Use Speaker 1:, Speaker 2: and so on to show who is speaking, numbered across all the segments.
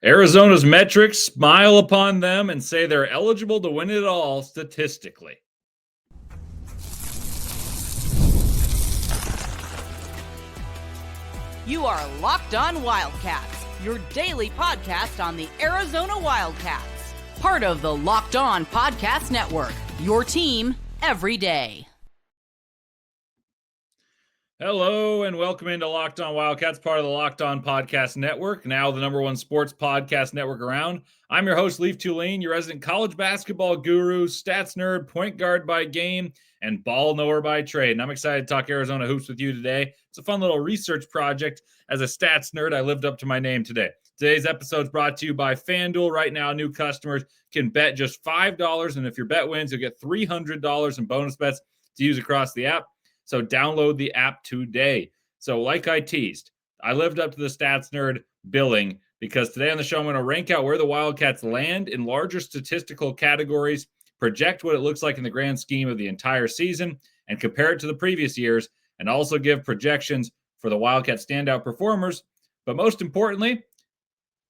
Speaker 1: Arizona's metrics smile upon them and say they're eligible to win it all statistically.
Speaker 2: You are Locked On Wildcats, your daily podcast on the Arizona Wildcats. Part of the Locked On Podcast Network, your team every day.
Speaker 1: Hello and welcome into Locked On Wildcats, part of the Locked On Podcast Network, now the number one sports podcast network around. I'm your host, Leif Thulin, your resident college basketball guru, stats nerd, point guard by game, and ball knower by trade. And I'm excited to talk Arizona hoops with you today. It's a fun little research project. As a stats nerd, I lived up to my name today. Today's episode is brought to you by FanDuel. Right now, new customers can bet just $5, and if your bet wins, you'll get $300 in bonus bets to use across the app. So download the app today. So like I teased, I lived up to the stats nerd billing because today on the show, I'm going to rank out where the Wildcats land in larger statistical categories, project what it looks like in the grand scheme of the entire season, and compare it to the previous years, and also give projections for the Wildcats standout performers. But most importantly,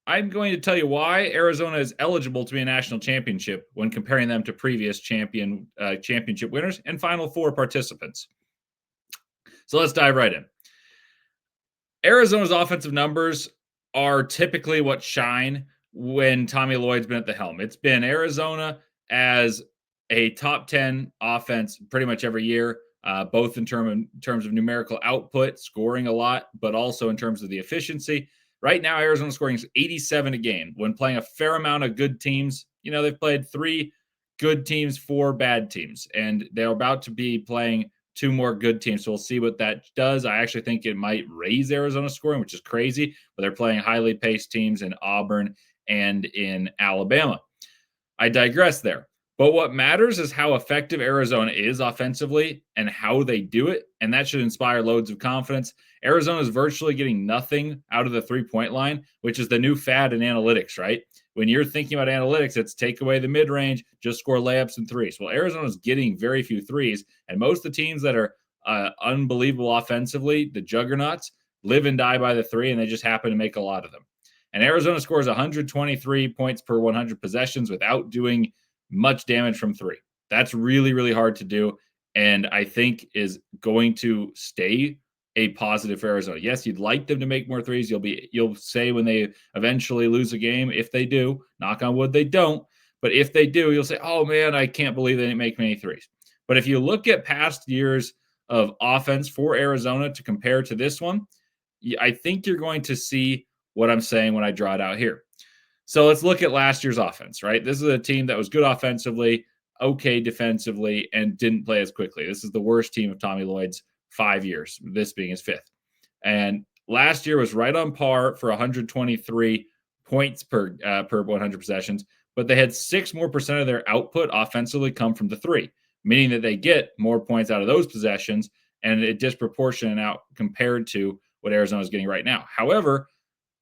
Speaker 1: I'm going to tell you why Arizona is eligible to be a national championship when comparing them to previous championship winners and Final Four participants. So let's dive right in. Arizona's offensive numbers are typically what shine when Tommy Lloyd's been at the helm. It's been Arizona as a top 10 offense pretty much every year, both in terms of numerical output, scoring a lot, but also in terms of the efficiency. Right now, Arizona scoring 87 a game when playing a fair amount of good teams. You know, they've played 3 good teams, 4 bad teams, and they're about to be playing 2 more good teams. So we'll see what that does. I actually think it might raise Arizona's scoring, which is crazy, but they're playing highly paced teams in Auburn and in Alabama. I digress there. But what matters is how effective Arizona is offensively and how they do it, and that should inspire loads of confidence. Arizona is virtually getting nothing out of the three-point line, which is the new fad in analytics, right? When you're thinking about analytics, it's take away the mid-range, just score layups and threes. Well, Arizona's getting very few threes, and most of the teams that are unbelievable offensively, the juggernauts, live and die by the three, and they just happen to make a lot of them. And Arizona scores 123 points per 100 possessions without doing much damage from three. That's really, really hard to do, and I think is going to stay a positive for Arizona. Yes, you'd like them to make more threes. You'll say when they eventually lose a game, if they do, knock on wood, they don't. But if they do, you'll say, oh man, I can't believe they didn't make many threes. But if you look at past years of offense for Arizona to compare to this one, I think you're going to see what I'm saying when I draw it out here. So let's look at last year's offense, right? This is a team that was good offensively, okay defensively, and didn't play as quickly. This is the worst team of Tommy Lloyd's 5 years, this being his 5th. And last year was right on par for 123 points per 100 possessions, but they had 6% more of their output offensively come from the three, meaning that they get more points out of those possessions and a disproportionate out compared to what Arizona is getting right now. However,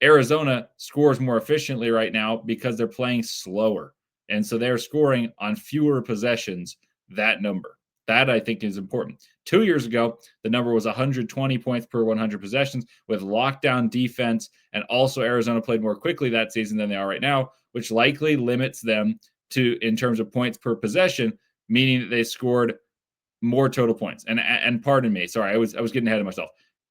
Speaker 1: Arizona scores more efficiently right now because they're playing slower. And so they're scoring on fewer possessions, that number. That I think is important. 2 years ago, the number was 120 points per 100 possessions with lockdown defense. And also Arizona played more quickly that season than they are right now, which likely limits them to, in terms of points per possession, meaning that they scored more total points. And pardon me, sorry, I was getting ahead of myself.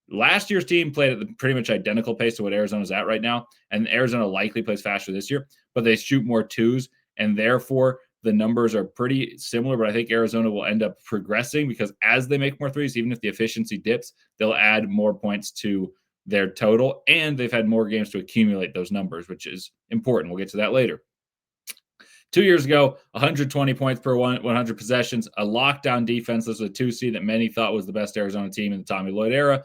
Speaker 1: Last year's team played at the pretty much identical pace to what Arizona's at right now, and Arizona likely plays faster this year, but they shoot more twos, and therefore the numbers are pretty similar, but I think Arizona will end up progressing because as they make more threes, even if the efficiency dips, they'll add more points to their total, and they've had more games to accumulate those numbers, which is important. We'll get to that later. 2 years ago, 120 points per 100 possessions, a lockdown defense. This was a 2 seed that many thought was the best Arizona team in the Tommy Lloyd era.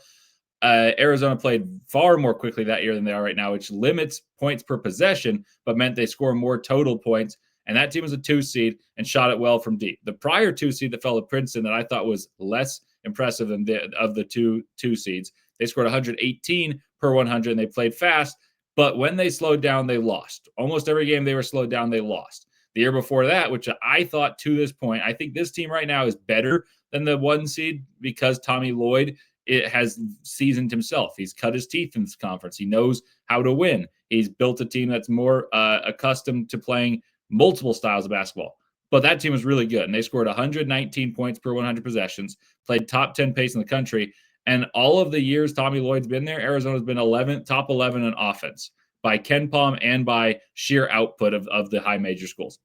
Speaker 1: Arizona played far more quickly that year than they are right now, which limits points per possession, but meant they score more total points. And that team was a 2 seed and shot it well from deep. The prior 2 seed that fell to Princeton that I thought was less impressive than the two seeds, they scored 118 per 100 and they played fast. But when they slowed down, they lost. Almost every game they were slowed down, they lost. The year before that, which I thought to this point, I think this team right now is better than the 1 seed because Tommy Lloyd it has seasoned himself. He's cut his teeth in this conference. He knows how to win. He's built a team that's more accustomed to playing multiple styles of basketball. But that team was really good, and they scored 119 points per 100 possessions, played top 10 pace in the country. And all of the years Tommy Lloyd's been there, Arizona's been top 11 in offense by KenPom and by sheer output of the high major schools.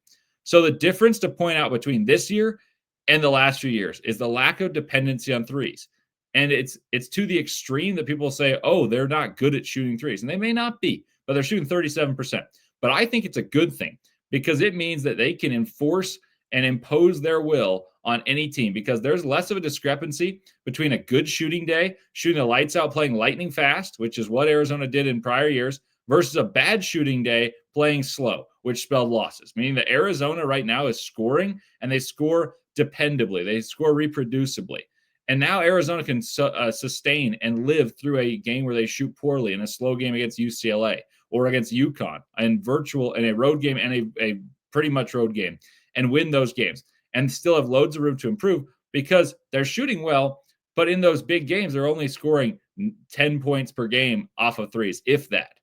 Speaker 1: So the difference to point out between this year and the last few years is the lack of dependency on threes. And it's to the extreme that people say, oh, they're not good at shooting threes. And they may not be, but they're shooting 37%. But I think it's a good thing because it means that they can enforce and impose their will on any team because there's less of a discrepancy between a good shooting day, shooting the lights out, playing lightning fast, which is what Arizona did in prior years, versus a bad shooting day playing slow, which spelled losses, meaning that Arizona right now is scoring and they score dependably. They score reproducibly. And now Arizona can sustain and live through a game where they shoot poorly in a slow game against UCLA or against UConn and a road game and a pretty much road game and win those games and still have loads of room to improve because they're shooting well, but in those big games, they're only scoring 10 points per game off of threes, if that.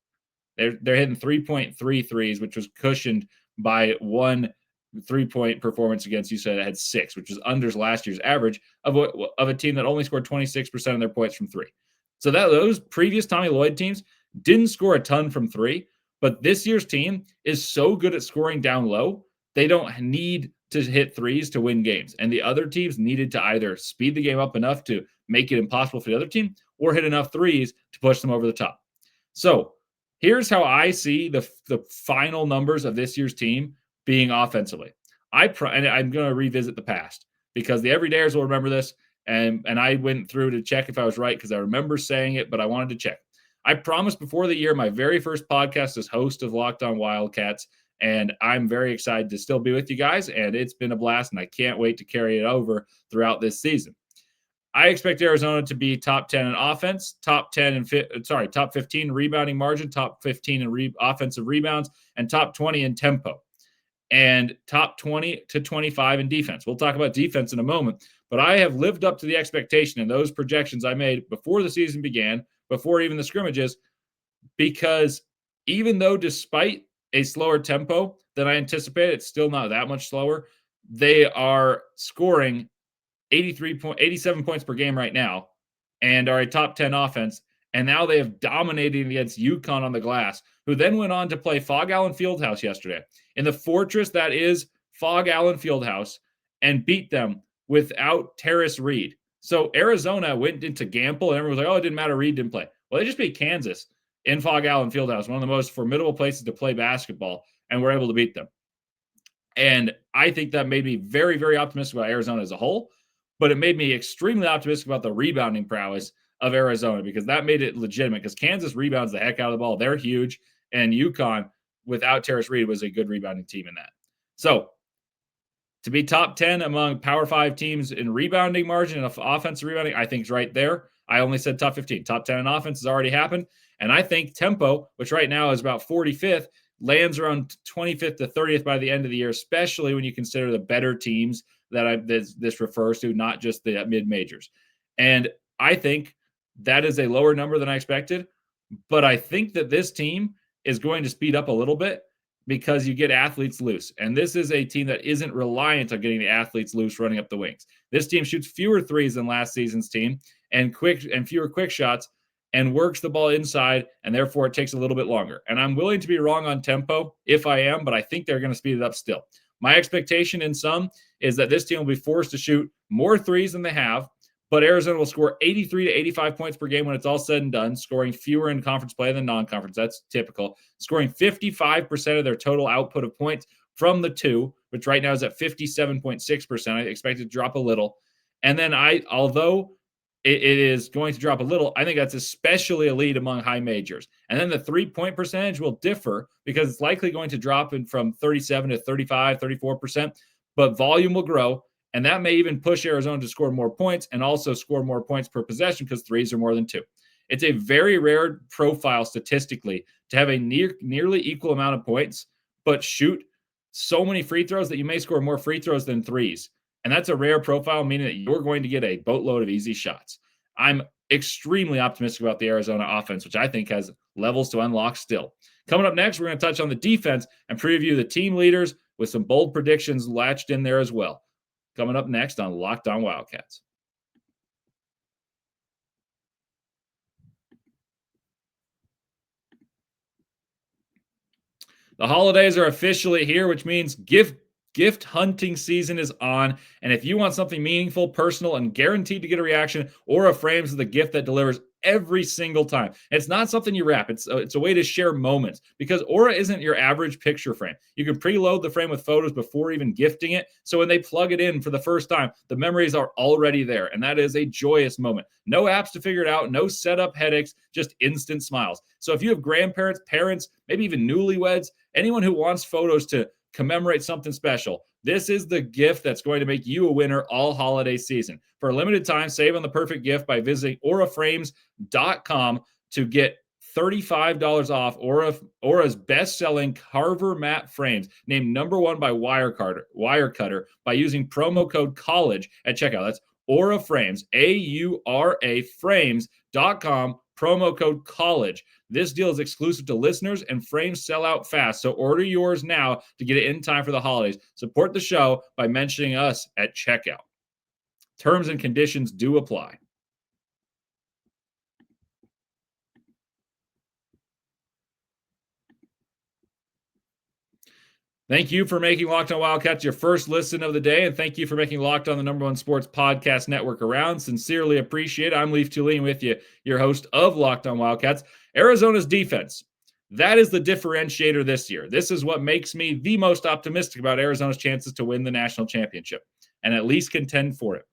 Speaker 1: They're hitting 3.3 threes, which was cushioned by one 3-point performance against UCLA that had 6, which was under last year's average of a team that only scored 26% of their points from 3. So those previous Tommy Lloyd teams didn't score a ton from 3, but this year's team is so good at scoring down low, they don't need to hit threes to win games. And the other teams needed to either speed the game up enough to make it impossible for the other team or hit enough threes to push them over the top. So here's how I see the final numbers of this year's team being offensively. And I'm going to revisit the past because the everydayers will remember this. And I went through to check if I was right because I remember saying it, but I wanted to check. I promised before the year, my very first podcast as host of Locked On Wildcats, and I'm very excited to still be with you guys, and it's been a blast, and I can't wait to carry it over throughout this season. I expect Arizona to be top 10 in offense, top 15 rebounding margin, top 15 in offensive rebounds, and top 20 in tempo, and top 20 to 25 in defense. We'll talk about defense in a moment, but I have lived up to the expectation in those projections I made before the season began, before even the scrimmages, because even though despite a slower tempo than I anticipated, it's still not that much slower, they are scoring 87 points per game right now and are a top 10 offense. And now they have dominated against UConn on the glass, who then went on to play Fog Allen Fieldhouse yesterday in the fortress that is Fog Allen Fieldhouse and beat them without Terrace Reed. So Arizona went into Gamble and everyone was like, oh, it didn't matter. Reed didn't play. Well, they just beat Kansas in Fog Allen Fieldhouse, one of the most formidable places to play basketball, and we're able to beat them. And I think that made me very, very optimistic about Arizona as a whole, but it made me extremely optimistic about the rebounding prowess of Arizona because that made it legitimate because Kansas rebounds the heck out of the ball. They're huge, and UConn, without Terrace Reed, was a good rebounding team in that. So to be top 10 among Power 5 teams in rebounding margin and offensive rebounding, I think is right there. I only said top 15. Top 10 in offense has already happened. And I think tempo, which right now is about 45th, lands around 25th to 30th by the end of the year, especially when you consider the better teams that this refers to, not just the mid-majors. And I think that is a lower number than I expected. But I think that this team is going to speed up a little bit because you get athletes loose. And this is a team that isn't reliant on getting the athletes loose running up the wings. This team shoots fewer threes than last season's team and fewer quick shots and works the ball inside, and therefore it takes a little bit longer. And I'm willing to be wrong on tempo if I am, but I think they're going to speed it up still. My expectation in some is that this team will be forced to shoot more threes than they have, but Arizona will score 83 to 85 points per game when it's all said and done, scoring fewer in conference play than non-conference. That's typical. Scoring 55% of their total output of points from the two, which right now is at 57.6%. I expect it to drop a little. And then although it is going to drop a little, I think that's especially elite among high majors. And then the 3-point percentage will differ because it's likely going to drop from 37 to 35, 34%, but volume will grow. And that may even push Arizona to score more points and also score more points per possession because threes are more than 2. It's a very rare profile statistically to have a nearly equal amount of points, but shoot so many free throws that you may score more free throws than threes. And that's a rare profile, meaning that you're going to get a boatload of easy shots. I'm extremely optimistic about the Arizona offense, which I think has levels to unlock still. Coming up next, we're going to touch on the defense and preview the team leaders with some bold predictions latched in there as well. Coming up next on Locked On Wildcats. The holidays are officially here, which means gift hunting season is on. And if you want something meaningful, personal, and guaranteed to get a reaction, Aura Frames is the gift that delivers every single time. It's not something you wrap. It's a way to share moments, because Aura isn't your average picture frame. You can preload the frame with photos before even gifting it. So when they plug it in for the first time, the memories are already there. And that is a joyous moment. No apps to figure it out, no setup headaches, just instant smiles. So if you have grandparents, parents, maybe even newlyweds, anyone who wants photos to commemorate something special, this is the gift that's going to make you a winner all holiday season. For a limited time, save on the perfect gift by visiting auraframes.com to get $35 off Aura's best-selling Carver matte frames, named #1 by Wirecutter, by using promo code COLLEGE at checkout. That's Aura Frames, AURA frames.com, promo code COLLEGE. This deal is exclusive to listeners, and frames sell out fast, so order yours now to get it in time for the holidays. Support the show by mentioning us at checkout. Terms and conditions do apply. Thank you for making Locked On Wildcats your first listen of the day, and thank you for making Locked On the #1 sports podcast network around. Sincerely appreciate it. I'm Leif Thulin with you, your host of Locked On Wildcats. Arizona's defense, that is the differentiator this year. This is what makes me the most optimistic about Arizona's chances to win the national championship and at least contend for it.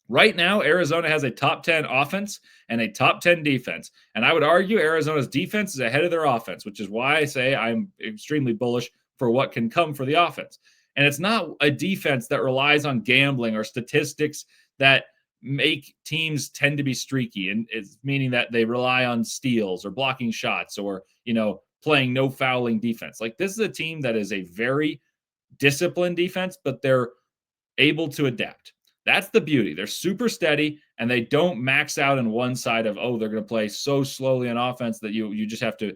Speaker 1: Right now, Arizona has a top 10 offense and a top 10 defense. And I would argue Arizona's defense is ahead of their offense, which is why I say I'm extremely bullish for what can come for the offense. And it's not a defense that relies on gambling or statistics that make teams tend to be streaky, and it's meaning that they rely on steals or blocking shots or, playing no fouling defense. Like, this is a team that is a very disciplined defense, but they're able to adapt. That's the beauty. They're super steady, and they don't max out in one side of, they're going to play so slowly on offense that you just have to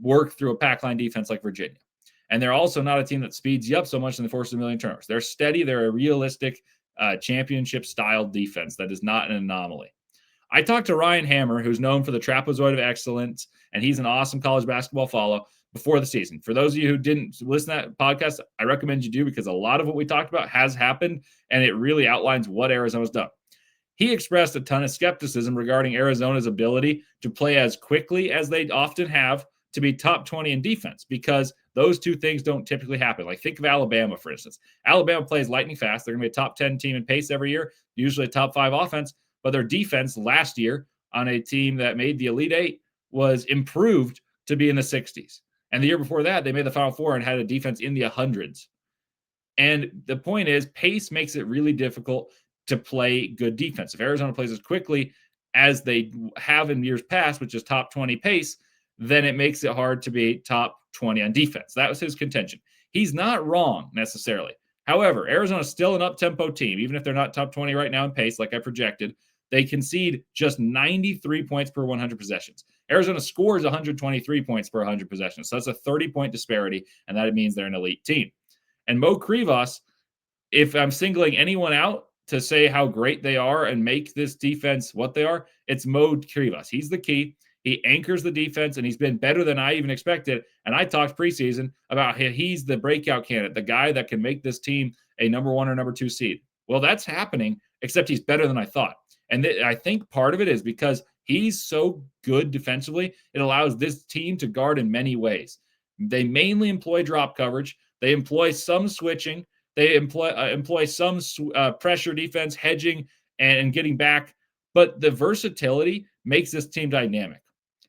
Speaker 1: work through a pack line defense like Virginia. And they're also not a team that speeds you up so much and they force a million turnovers. They're steady. They're a realistic championship-style defense that is not an anomaly. I talked to Ryan Hammer, who's known for the trapezoid of excellence, and he's an awesome college basketball follow, before the season. For those of you who didn't listen to that podcast, I recommend you do, because a lot of what we talked about has happened, and it really outlines what Arizona's done. He expressed a ton of skepticism regarding Arizona's ability to play as quickly as they often have to be top 20 in defense, because those two things don't typically happen. Like, think of Alabama, for instance. Alabama plays lightning fast. They're going to be a top 10 team in pace every year, usually a top 5 offense, but their defense last year on a team that made the Elite Eight was improved to be in the 60s. And the year before that, they made the Final Four and had a defense in the 100s. And the point is, pace makes it really difficult to play good defense. If Arizona plays as quickly as they have in years past, which is top 20 pace, then it makes it hard to be top 20 on defense. That was his contention. He's not wrong necessarily. However, Arizona's still an up-tempo team. Even if they're not top 20 right now in pace, like I projected, they concede just 93 points per 100 possessions. Arizona scores 123 points per 100 possessions. So that's a 30-point disparity, and that means they're an elite team. And Mo Krivas, if I'm singling anyone out to say how great they are and make this defense what they are, it's Mo Krivas. He's the key. He anchors the defense, and he's been better than I even expected. And I talked preseason about he's the breakout candidate, the guy that can make this team a #1 or #2 seed. Well, that's happening, except he's better than I thought. And I think part of it is because he's so good defensively, it allows this team to guard in many ways. They mainly employ drop coverage. They employ some switching. They employ some pressure defense, hedging, and getting back. But the versatility makes this team dynamic.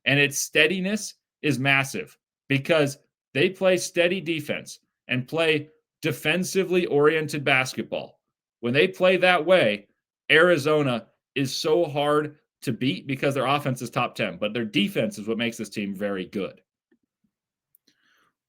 Speaker 1: And its steadiness is massive because they play steady defense and play defensively oriented basketball. When they play that way, Arizona is so hard to beat because their offense is top 10, but their defense is what makes this team very good.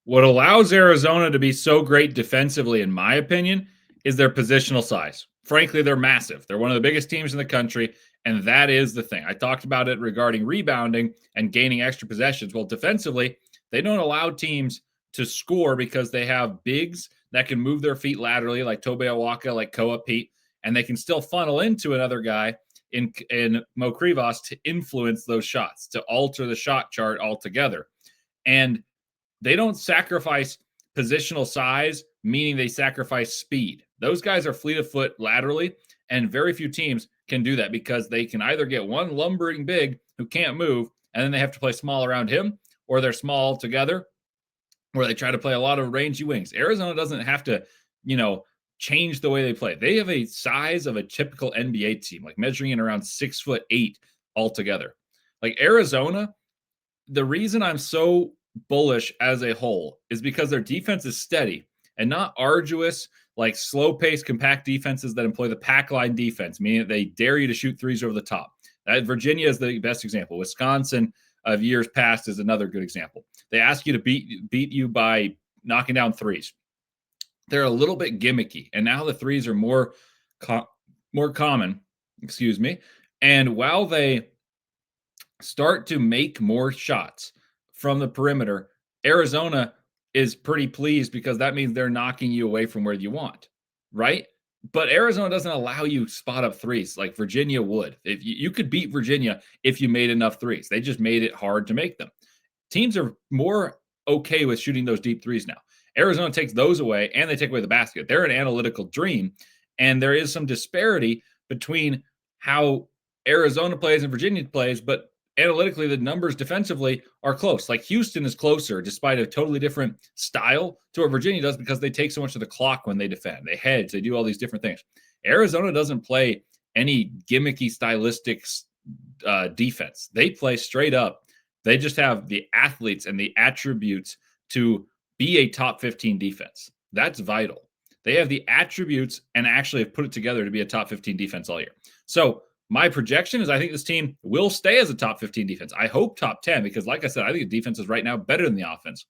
Speaker 1: What allows Arizona to be so great defensively, in my opinion, is their positional size. frankly, they're massive. They're one of the biggest teams in the country, and that is the thing. I talked about it regarding rebounding and gaining extra possessions. Well, defensively, they don't allow teams to score because they have bigs that can move their feet laterally, like Tobe Awaka, like Koa Pete, and they can still funnel into another guy in Mo Krivas to influence those shots, to alter the shot chart altogether. And they don't sacrifice positional size, meaning they sacrifice speed. Those guys are fleet of foot laterally, and very few teams can do that because they can either get one lumbering big who can't move, and then they have to play small around him, or they're small together, where they try to play a lot of rangy wings. Arizona doesn't have to, change the way they play. They have a size of a typical NBA team, like measuring in around 6'8" altogether. Like Arizona, the reason I'm so bullish as a whole is because their defense is steady and not arduous, like slow-paced, compact defenses that employ the pack line defense, meaning that they dare you to shoot threes over the top. Virginia is the best example. Wisconsin of years past is another good example. They ask you to beat you by knocking down threes. They're a little bit gimmicky, and now the threes are more common. Excuse me. And while they start to make more shots from the perimeter, Arizona is pretty pleased because that means they're knocking you away from where you want, right? But Arizona doesn't allow you spot up threes like Virginia would. If you could beat Virginia if you made enough threes. They just made it hard to make them. Teams are more okay with shooting those deep threes now. Arizona takes those away, and they take away the basket. They're an analytical dream, and there is some disparity between how Arizona plays and Virginia plays, but analytically, the numbers defensively are close. Like Houston is closer despite a totally different style to what Virginia does because they take so much of the clock when they defend. They hedge, they do all these different things. Arizona doesn't play any gimmicky stylistic defense. They play straight up. They just have the athletes and the attributes to be a top 15 defense. That's vital. They have the attributes and actually have put it together to be a top 15 defense all year. So my projection is I think this team will stay as a top 15 defense. I hope top 10 because, like I said, I think the defense is right now better than the offense.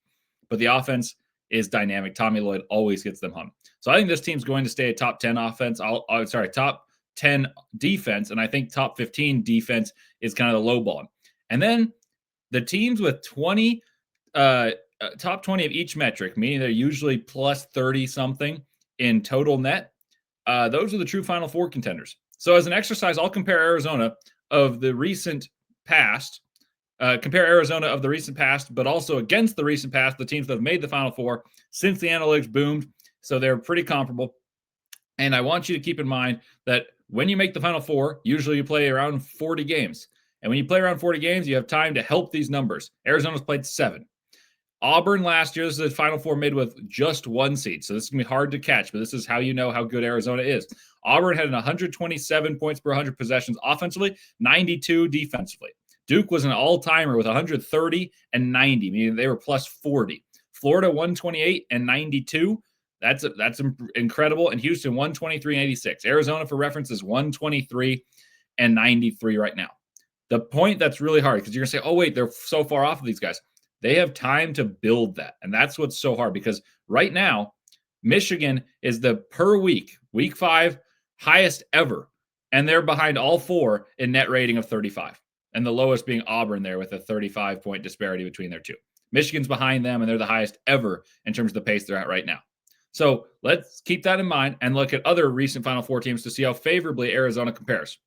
Speaker 1: But the offense is dynamic. Tommy Lloyd always gets them hung. So I think this team's going to stay a top 10 offense. Top 10 defense. And I think top 15 defense is kind of the low ball. And then the teams with 20, top 20 of each metric, meaning they're usually plus 30 something in total net. Those are the true Final Four contenders. So as an exercise, I'll compare Arizona of the recent past, but also against the recent past, the teams that have made the Final Four since the analytics boomed. So they're pretty comparable. And I want you to keep in mind that when you make the Final Four, usually you play around 40 games. And when you play around 40 games, you have time to help these numbers. Arizona's played 7. Auburn last year, this is the Final Four made with just 1 seed. So this is going to be hard to catch, but this is how you know how good Arizona is. Auburn had 127 points per 100 possessions offensively, 92 defensively. Duke was an all-timer with 130 and 90, meaning they were plus 40. Florida, 128 and 92. That's incredible. And Houston, 123 and 86. Arizona, for reference, is 123 and 93 right now. The point that's really hard, because you're going to say, oh, wait, they're so far off of these guys. They have time to build that. And that's what's so hard, because right now, Michigan is the per week 5, highest ever. And they're behind all 4 in net rating of 35. And the lowest being Auburn there with a 35-point disparity between their two. Michigan's behind them, and they're the highest ever in terms of the pace they're at right now. So let's keep that in mind and look at other recent Final Four teams to see how favorably Arizona compares.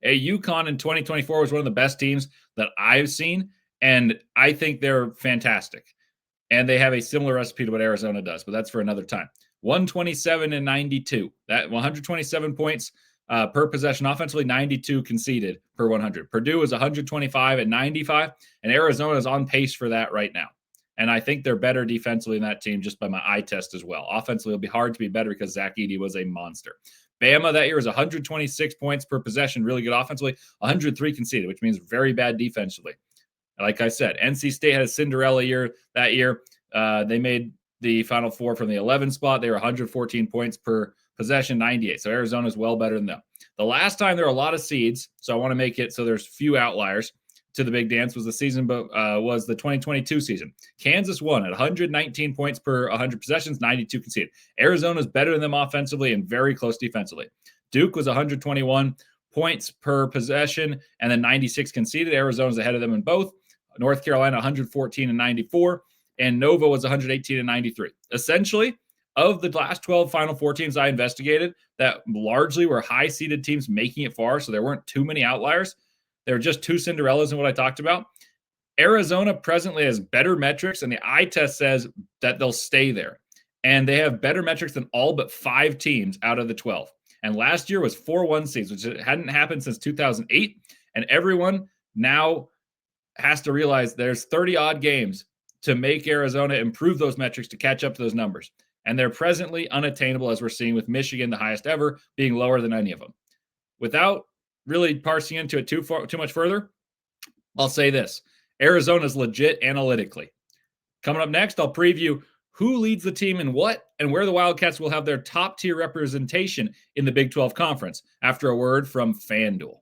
Speaker 1: UConn in 2024 was one of the best teams that I've seen, and I think they're fantastic. And they have a similar recipe to what Arizona does, but that's for another time. 127 and 92. That 127 points per possession offensively, 92 conceded per 100. Purdue is 125 and 95, and Arizona is on pace for that right now. And I think they're better defensively than that team just by my eye test as well. Offensively, it'll be hard to be better because Zach Edey was a monster. Bama that year was 126 points per possession, really good offensively, 103 conceded, which means very bad defensively. Like I said, NC State had a Cinderella year that year. They made the Final Four from the 11 spot. They were 114 points per possession, 98. So Arizona is well better than them. The last time there were a lot of seeds, so I want to make it so there's few outliers. to the big dance was the season, but was the 2022 season. Kansas won at 119 points per 100 possessions, 92 conceded. Arizona's better than them offensively and very close defensively. Duke was 121 points per possession and then 96 conceded. Arizona's ahead of them in both. North Carolina 114 and 94, and Nova was 118 and 93. Essentially, of the last 12 Final Four teams I investigated that largely were high-seeded teams making it far, so there weren't too many outliers. There were just two Cinderellas in what I talked about. Arizona presently has better metrics, and the eye test says that they'll stay there. And they have better metrics than all but 5 teams out of the 12. And last year was 4-1 seeds, which hadn't happened since 2008. And everyone now has to realize there's 30-odd games to make Arizona improve those metrics to catch up to those numbers. And they're presently unattainable, as we're seeing with Michigan, the highest ever, being lower than any of them. Without really parsing into it too much further, I'll say this. Arizona's legit analytically. Coming up next, I'll preview who leads the team in what and where the Wildcats will have their top-tier representation in the Big 12 Conference after a word from FanDuel.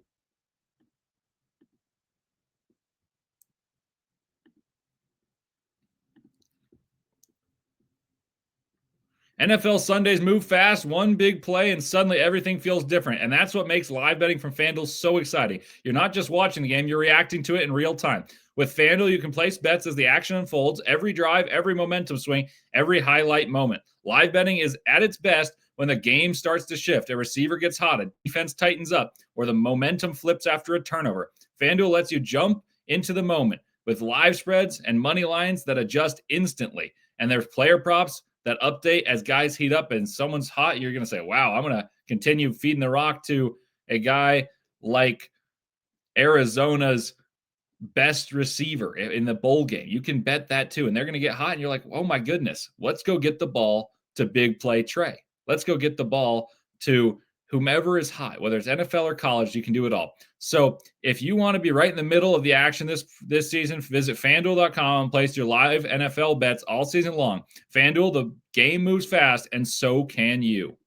Speaker 1: NFL Sundays move fast, one big play, and suddenly everything feels different. And that's what makes live betting from FanDuel so exciting. You're not just watching the game, you're reacting to it in real time. With FanDuel, you can place bets as the action unfolds, every drive, every momentum swing, every highlight moment. Live betting is at its best when the game starts to shift, a receiver gets hot, a defense tightens up, or the momentum flips after a turnover. FanDuel lets you jump into the moment with live spreads and money lines that adjust instantly. And there's player props that update as guys heat up and someone's hot. You're going to say, wow, I'm going to continue feeding the rock to a guy like Arizona's best receiver in the bowl game. You can bet that too. And they're going to get hot. And you're like, oh my goodness, let's go get the ball to big play Trey. Let's go get the ball to whomever is hot, whether it's NFL or college, you can do it all. So if you want to be right in the middle of the action this season, visit FanDuel.com and place your live NFL bets all season long. FanDuel, the game moves fast, and so can you.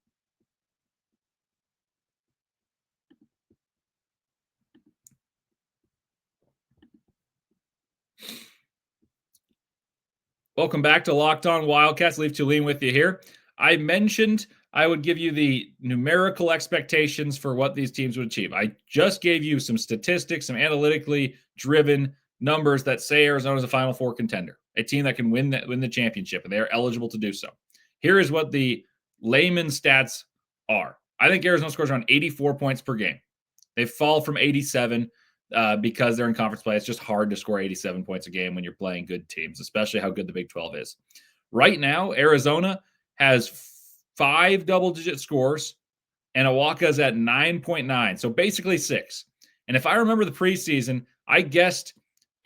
Speaker 1: Welcome back to Locked On Wildcats. Leif Thulin with you here. I mentioned I would give you the numerical expectations for what these teams would achieve. I just gave you some statistics, some analytically driven numbers that say Arizona is a Final Four contender, a team that can win the championship, and they are eligible to do so. Here is what the layman stats are. I think Arizona scores around 84 points per game. They fall from 87 because they're in conference play. It's just hard to score 87 points a game when you're playing good teams, especially how good the Big 12 is. Right now, Arizona has 5 double-digit scores, and Awaka's at 9.9, so basically 6. And if I remember the preseason, I guessed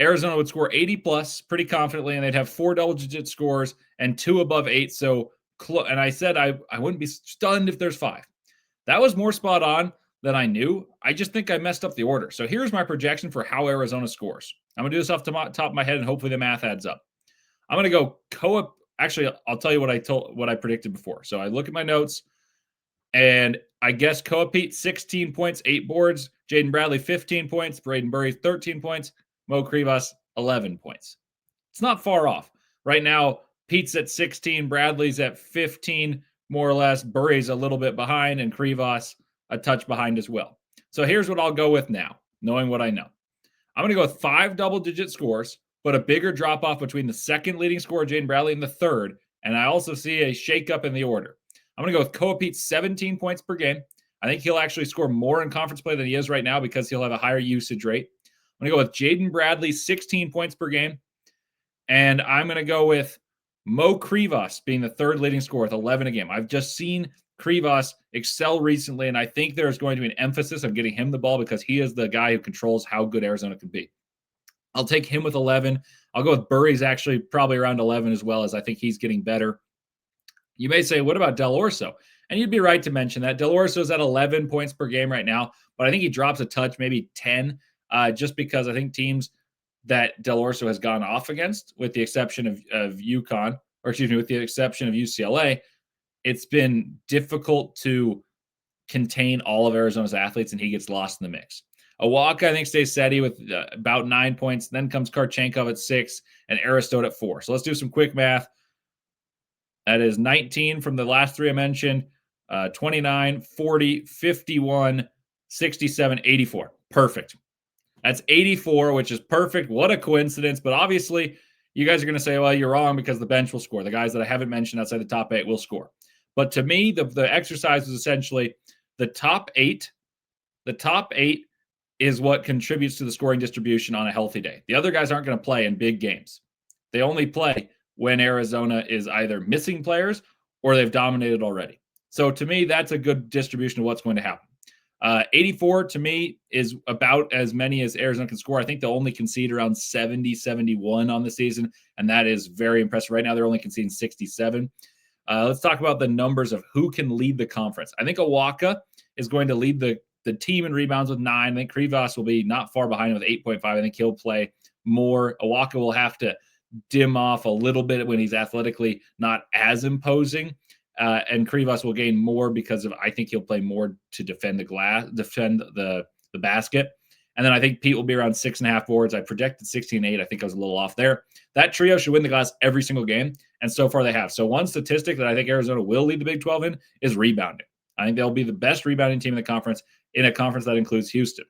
Speaker 1: Arizona would score 80-plus pretty confidently, and they'd have 4 double-digit scores and 2 above 8. And I said I wouldn't be stunned if there's 5. That was more spot on than I knew. I just think I messed up the order. So here's my projection for how Arizona scores. I'm going to do this off the top of my head, and hopefully the math adds up. I'm going to go Actually, I'll tell you what I predicted before. So I look at my notes, and I guess Koa Pete 16 points, 8 boards. Jaden Bradley 15 points. Braden Burry 13 points. Mo Krivas 11 points. It's not far off. Right now, Pete's at 16, Bradley's at 15, more or less. Burry's a little bit behind, and Krivas a touch behind as well. So here's what I'll go with now, knowing what I know. I'm going to go with 5 double-digit scores, but a bigger drop-off between the second leading scorer, Jaden Bradley, and the third. And I also see a shake-up in the order. I'm going to go with Koa Pete 17 points per game. I think he'll actually score more in conference play than he is right now because he'll have a higher usage rate. I'm going to go with Jaden Bradley 16 points per game. And I'm going to go with Mo Krivas being the third leading scorer with 11 a game. I've just seen Krivas excel recently, and I think there's going to be an emphasis on getting him the ball because he is the guy who controls how good Arizona can be. I'll take him with 11. I'll go with Burry's actually probably around 11 as well, as I think he's getting better. You may say, what about Del Orso? And you'd be right to mention that. Del Orso's at 11 points per game right now, but I think he drops a touch, maybe 10, just because I think teams that Del Orso has gone off against, with the exception of UConn, or excuse me, with the exception of UCLA, it's been difficult to contain all of Arizona's athletes, and he gets lost in the mix. Awaka, I think, stays steady with about 9 points. Then comes Karchenkov at 6 and Aristote at 4. So let's do some quick math. That is 19 from the last three I mentioned, 29, 40, 51, 67, 84. Perfect. That's 84, which is perfect. What a coincidence. But obviously, you guys are going to say, well, you're wrong because the bench will score. The guys that I haven't mentioned outside the top 8 will score. But to me, the exercise was essentially the top 8. The top 8 is what contributes to the scoring distribution on a healthy day. The other guys aren't going to play in big games. They only play when Arizona is either missing players or they've dominated already. So to me, that's a good distribution of what's going to happen. 84 to me is about as many as Arizona can score. I think they'll only concede around 70, 71 on the season, and that is very impressive. Right now, they're only conceding 67. Let's talk about the numbers of who can lead the conference. I think Awaka is going to lead the team in rebounds with 9. I think Krivas will be not far behind him with 8.5. I think he'll play more. Awaka will have to dim off a little bit when he's athletically not as imposing. And Krivas will gain more because of, I think he'll play more to defend the basket. And then I think Pete will be around 6.5 boards. I projected 16-8. I think I was a little off there. That trio should win the glass every single game. And so far they have. So one statistic that I think Arizona will lead the Big 12 in is rebounding. I think they'll be the best rebounding team in the conference, in a conference that includes Houston.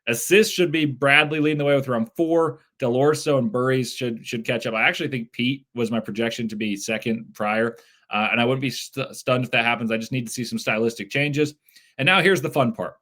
Speaker 1: Assists should be Bradley leading the way with around 4. Del Orso and Burries should catch up. I actually think Pete was my projection to be second prior. And I wouldn't be stunned if that happens. I just need to see some stylistic changes. And now here's the fun part.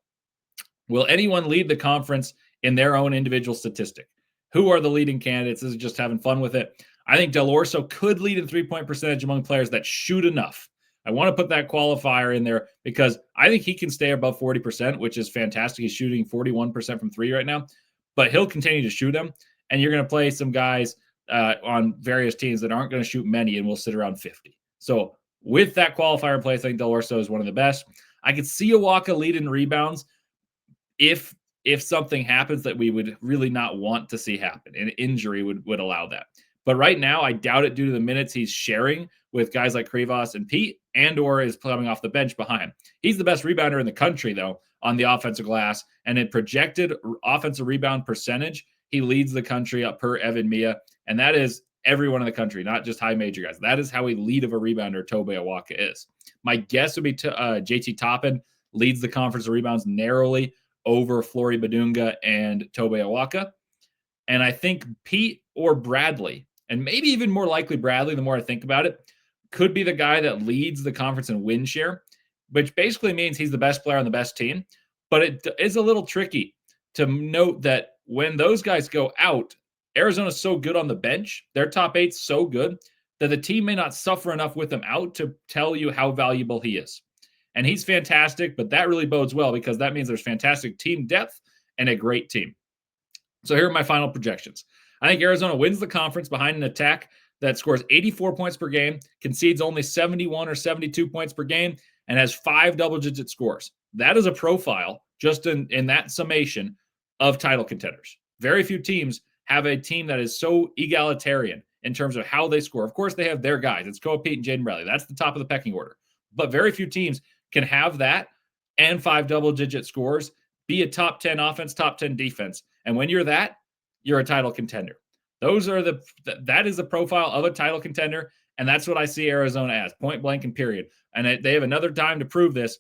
Speaker 1: Will anyone lead the conference in their own individual statistic? Who are the leading candidates? This is just having fun with it. I think Del Orso could lead in three-point percentage among players that shoot enough. I want to put that qualifier in there because I think he can stay above 40%, which is fantastic. He's shooting 41% from 3 right now, but he'll continue to shoot them. And you're going to play some guys on various teams that aren't going to shoot many and will sit around 50. So with that qualifier in place, I think Del Orso is one of the best. I could see Awaka lead in rebounds if something happens that we would really not want to see happen. An injury would allow that. But right now, I doubt it due to the minutes he's sharing with guys like Krivas and Pete, and/or is coming off the bench behind him. He's the best rebounder in the country, though, on the offensive glass. And in projected offensive rebound percentage, he leads the country up per Evan Mia. And that is everyone in the country, not just high major guys. That is how elite of a rebounder Tobe Awaka is. My guess would be JT Toppin leads the conference of rebounds narrowly over Flory Badunga and Tobe Awaka. And I think Pete or Bradley, and maybe even more likely Bradley, the more I think about it, could be the guy that leads the conference in win share, which basically means he's the best player on the best team. But it is a little tricky to note that when those guys go out, Arizona's so good on the bench, their top 8's so good that the team may not suffer enough with him out to tell you how valuable he is. And he's fantastic, but that really bodes well because that means there's fantastic team depth and a great team. So here are my final projections. I think Arizona wins the conference behind an attack that scores 84 points per game, concedes only 71 or 72 points per game, and has 5 double-digit scores. That is a profile, just in that summation, of title contenders. Very few teams have a team that is so egalitarian in terms of how they score. Of course, they have their guys. It's Koa Pete and Jaden Bradley. That's the top of the pecking order. But very few teams can have that and 5 double-digit scores, be a top 10 offense, top 10 defense. And when you're that, you're a title contender. That is the profile of a title contender, and that's what I see Arizona as, point blank and period. And they have another time to prove this.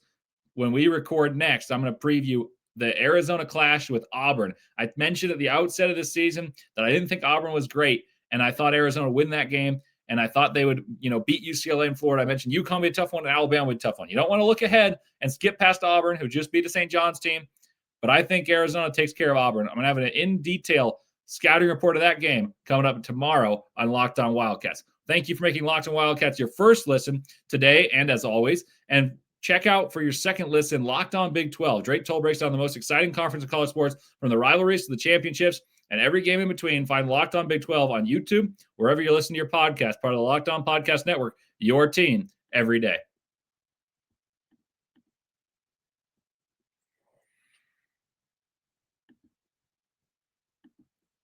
Speaker 1: When we record next, I'm going to preview the Arizona clash with Auburn. I mentioned at the outset of the season that I didn't think Auburn was great, and I thought Arizona would win that game, and I thought they would, beat UCLA and Florida. I mentioned UConn would be a tough one, and Alabama would be a tough one. You don't want to look ahead and skip past Auburn, who just beat a St. John's team, but I think Arizona takes care of Auburn. I'm going to have an in-detail scouting report of that game coming up tomorrow on Locked On Wildcats. Thank you for making Locked On Wildcats your first listen today and as always. And check out for your second listen, Locked On Big 12. Drake Toll breaks down the most exciting conference of college sports from the rivalries to the championships and every game in between. Find Locked On Big 12 on YouTube, wherever you listen to your podcast, part of the Locked On Podcast Network, your team every day.